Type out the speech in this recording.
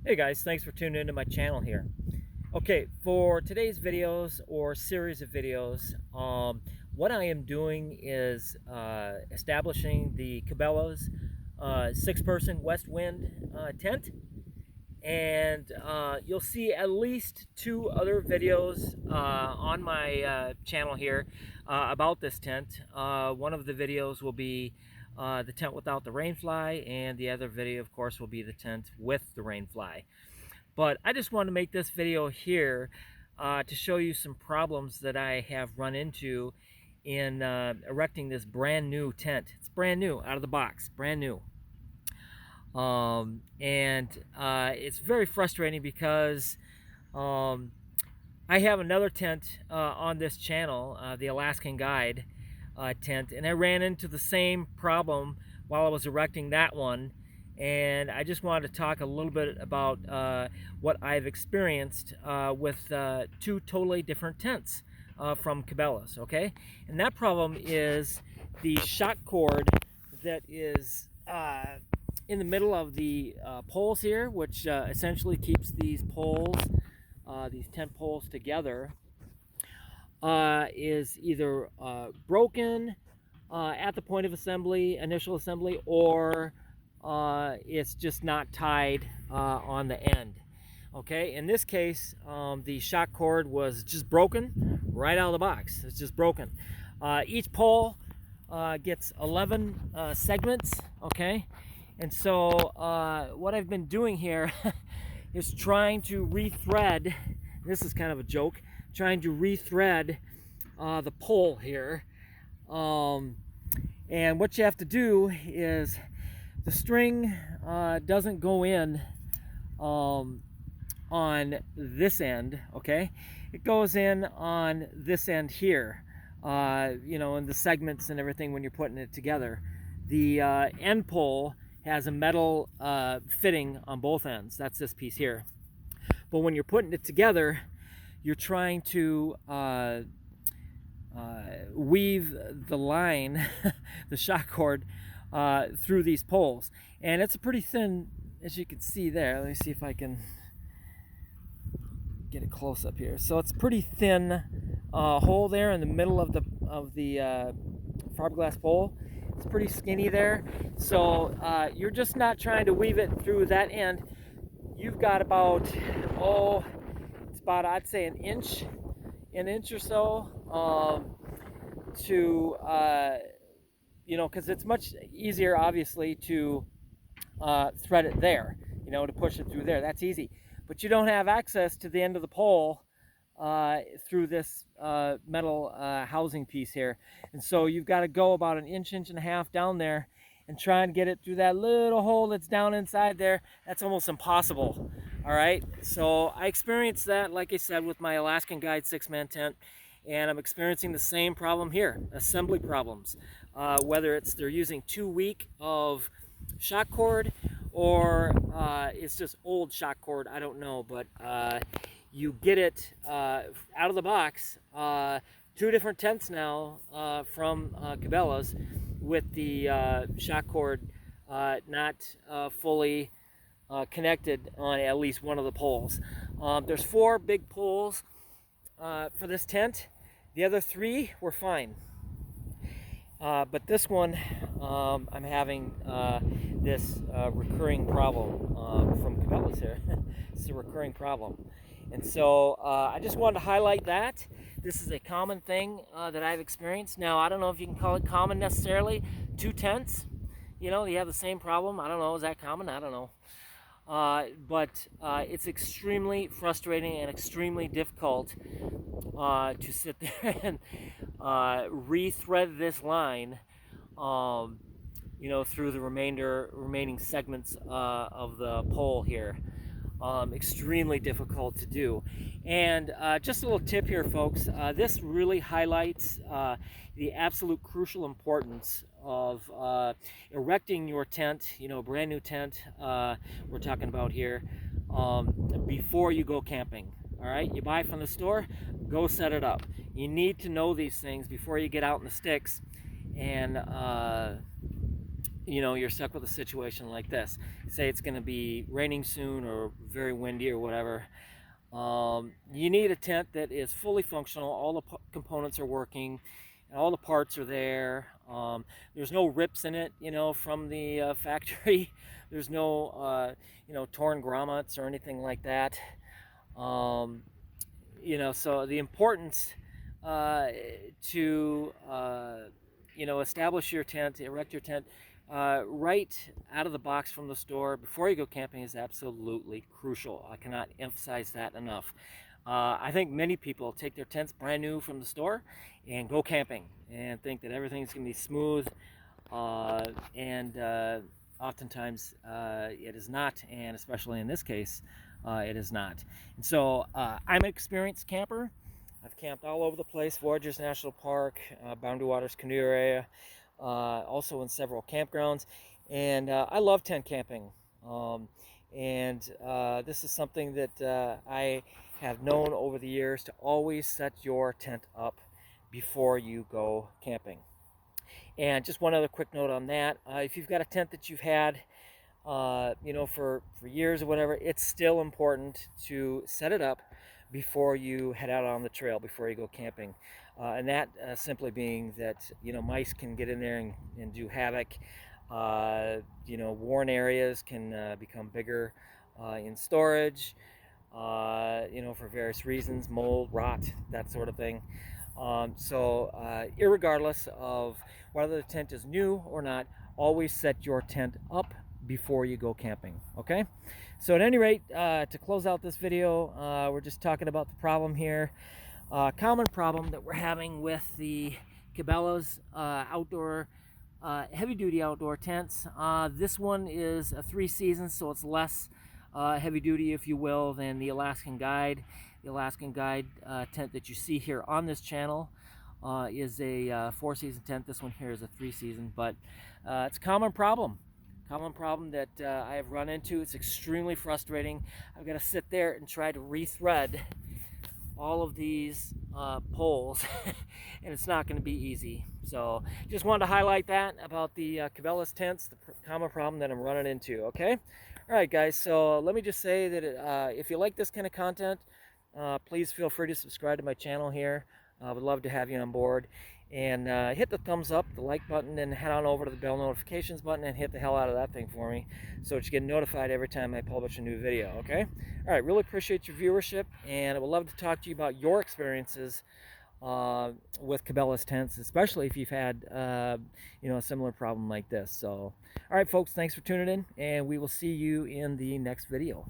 Hey guys, thanks for tuning into my channel here. Okay, for today's videos or series of videos, what I am doing is establishing the Cabela's six-person west wind tent. And you'll see at least two other videos on my channel here about this tent. One of the videos will be the tent without the rainfly, and the other video, of course, will be the tent with the rainfly. But I just want to make this video here to show you some problems that I have run into in erecting this brand new tent. It's brand new, out of the box, brand new. It's very frustrating because I have another tent on this channel, the Alaskan Guide tent, and I ran into the same problem while I was erecting that one. And I just wanted to talk a little bit about what I've experienced with two totally different tents from Cabela's, okay? And that problem is the shock cord that is in the middle of the poles here, which essentially keeps these poles, these tent poles together, is either broken at the point of assembly, initial assembly, or it's just not tied on the end. Okay, in this case, the shock cord was just broken right out of the box. It's just broken. Each pole gets 11 segments, okay? And so what I've been doing here is trying to rethread, this is kind of a joke, trying to rethread the pole here. And what you have to do is the string doesn't go in on this end, okay? It goes in on this end here, you know, in the segments and everything when you're putting it together. The end pole has a metal fitting on both ends. That's this piece here. But when you're putting it together, you're trying to weave the line, the shock cord, through these poles. And it's a pretty thin, as you can see there. Let me see if I can get it close up here. So it's a pretty thin hole there in the middle of the fiberglass pole. It's pretty skinny there. So you're just not trying to weave it through that end. You've got about, it's about, I'd say an inch or so to, you know, because it's much easier, obviously, to thread it there, you know, to push it through there. That's easy. But you don't have access to the end of the pole through this metal housing piece here. And so you've got to go about an inch and a half down there and try and get it through that little hole that's down inside there. That's almost impossible. All right, so I experienced that, like I said, with my Alaskan Guide 6-man tent, and I'm experiencing the same problem here, assembly problems. Whether it's they're using too weak of shock cord or it's just old shock cord, I don't know, but you get it out of the box. Two different tents now from Cabela's with the shock cord not fully connected on at least one of the poles. There's 4 big poles for this tent. The other 3 were fine. But this one, I'm having this recurring problem from Cabela's here. It's a recurring problem. And so I just wanted to highlight that. This is a common thing that I've experienced. Now, I don't know if you can call it common necessarily. 2 tents, you know, you have the same problem. I don't know, is that common? I don't know. But it's extremely frustrating and extremely difficult to sit there and rethread this line, you know, through the remaining segments of the pole here. Extremely difficult to do. And just a little tip here, folks. This really highlights the absolute crucial importance of erecting your tent, you know, a brand new tent we're talking about here, before you go camping. All right, you buy from the store, go set it up. You need to know these things before you get out in the sticks and you're stuck with a situation like this. Say it's going to be raining soon or very windy or whatever. You need a tent that is fully functional. All the components are working, and all the parts are there. There's no rips in it, from the factory. There's no, torn grommets or anything like that. Um, so the importance to establish your tent, erect your tent right out of the box from the store before you go camping is absolutely crucial. I cannot emphasize that enough. I think many people take their tents brand new from the store and go camping and think that everything's going to be smooth, and oftentimes it is not, and especially in this case, it is not. And so I'm an experienced camper. I've camped all over the place: Voyageurs National Park, Boundary Waters Canoe Area, also in several campgrounds, and I love tent camping. And this is something that I have known over the years, to always set your tent up before you go camping. And just one other quick note on that: if you've got a tent that you've had for years or whatever, it's still important to set it up before you head out on the trail, before you go camping. And that simply being that, mice can get in there and do havoc. Worn areas can become bigger in storage, for various reasons: mold, rot, that sort of thing. So irregardless of whether the tent is new or not, always set your tent up before you go camping. Okay, so at any rate, to close out this video, we're just talking about the problem here. Common problem that we're having with the Cabela's outdoor heavy-duty outdoor tents. This one is a 3 seasons, so it's less heavy-duty, if you will, than the Alaskan Guide. The Alaskan Guide tent that you see here on this channel is a 4-season tent. This one here is a 3-season, but it's a common problem that I have run into. It's extremely frustrating. I've got to sit there and try to rethread all of these poles and it's not going to be easy. So just wanted to highlight that about the Cabela's tents, the common problem that I'm running into. Okay, all right guys, so let me just say that if you like this kind of content, please feel free to subscribe to my channel here. I would love to have you on board. And hit the thumbs up, the like button, and head on over to the bell notifications button and hit the hell out of that thing for me, so that you get notified every time I publish a new video. Okay? All right, really appreciate your viewership, and I would love to talk to you about your experiences with Cabela's tents, especially if you've had a similar problem like this. So, all right, folks, thanks for tuning in, and we will see you in the next video.